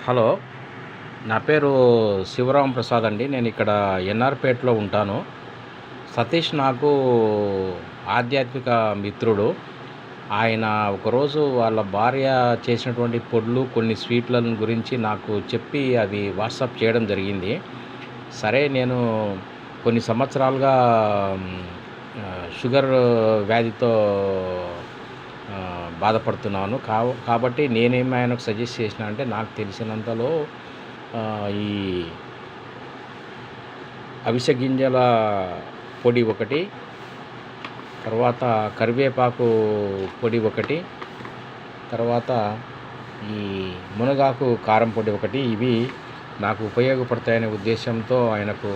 Hello. నా పేరు శివరాం ప్రసాద్ అండి. నేను ఇక్కడ ఎన్ఆర్‌పేటలో ఉంటాను. సతీష్ నాకు ఆధ్యాత్మిక మిత్రుడు. ఆయన ఒకరోజు వాళ్ళ భార్య చేసినటువంటి పొడులు, కొన్ని స్వీట్‌లను గురించి నాకు చెప్పి అవి వాట్సాప్ చేయడం జరిగింది. సరే, నేను కొన్ని సంవత్సరాలుగా హ్మ్, షుగర్ వ్యాధితో బాధపడుతున్నాను. కాబట్టి నేనేమి ఆయనకు సజెస్ట్ చేసినా అంటే, నాకు తెలిసినంతలో ఈ అవిసె గింజల పొడి ఒకటి, తర్వాత కరివేపాకు పొడి ఒకటి, తర్వాత ఈ మునగాకు కారం పొడి ఒకటి, ఇవి నాకు ఉపయోగపడతాయనే ఉద్దేశంతో ఆయనకు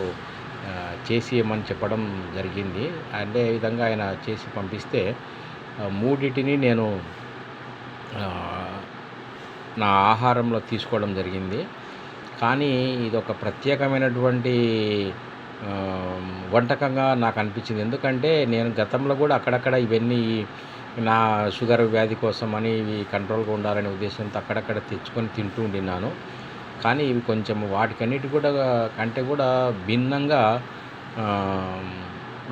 చేసి ఇమ్మని చెప్పడం జరిగింది. అదే విధంగా ఆయన చేసి పంపిస్తే మూడిటిని నేను నా ఆహారంలో తీసుకోవడం జరిగింది. కానీ ఇదొక ప్రత్యేకమైనటువంటి వంటకంగా నాకు అనిపించింది. ఎందుకంటే నేను గతంలో కూడా అక్కడక్కడ ఇవన్నీ నా షుగర్ వ్యాధి కోసమని ఇవి కంట్రోల్‌గా ఉండాలనే ఉద్దేశంతో అక్కడక్కడ తెచ్చుకొని తింటూ ఉండిన్నాను. కానీ ఇవి కొంచెం వాటికన్నిటి కూడా కంటే కూడా భిన్నంగా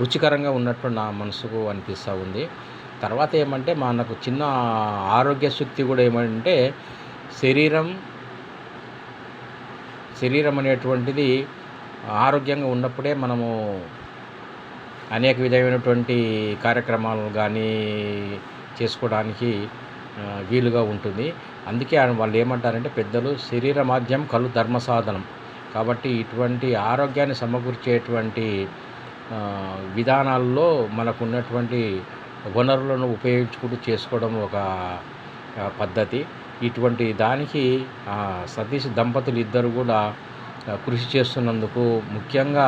రుచికరంగా ఉన్నట్టు నా మనసుకు అనిపిస్తూ ఉంది. తర్వాత ఏమంటే మనకు చిన్న ఆరోగ్య సూక్తి కూడా ఏమంటే, శరీరం శరీరం అనేటువంటిది ఆరోగ్యంగా ఉన్నప్పుడే మనము అనేక విధమైనటువంటి కార్యక్రమాలు కానీ చేసుకోవడానికి వీలుగా ఉంటుంది. అందుకే వాళ్ళు ఏమంటారంటే పెద్దలు, శరీరమాద్యం ఖలు ధర్మ సాధనం. కాబట్టి ఇటువంటి ఆరోగ్యాన్ని సమకూర్చేటువంటి విధానాల్లో మనకున్నటువంటి వనరులను ఉపయోగించుకుంటూ చేసుకోవడం ఒక పద్ధతి. ఇటువంటి దానికి సతీష్ దంపతులు ఇద్దరు కూడా కృషి చేస్తున్నందుకు, ముఖ్యంగా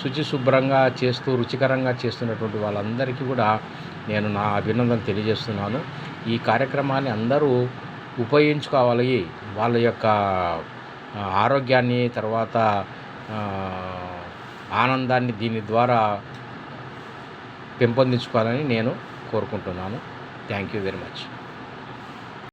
శుచి శుభ్రంగా చేస్తూ రుచికరంగా చేస్తున్నటువంటి వాళ్ళందరికీ కూడా నేను నా అభినందన తెలియజేస్తున్నాను. ఈ కార్యక్రమాన్ని అందరూ ఉపయోగించుకోవాలి. వాళ్ళ యొక్క ఆరోగ్యాన్ని, తర్వాత ఆనందాన్ని దీని ద్వారా పెంపొందించుకోవాలని నేను కోరుకుంటున్నాను. Thank you very much.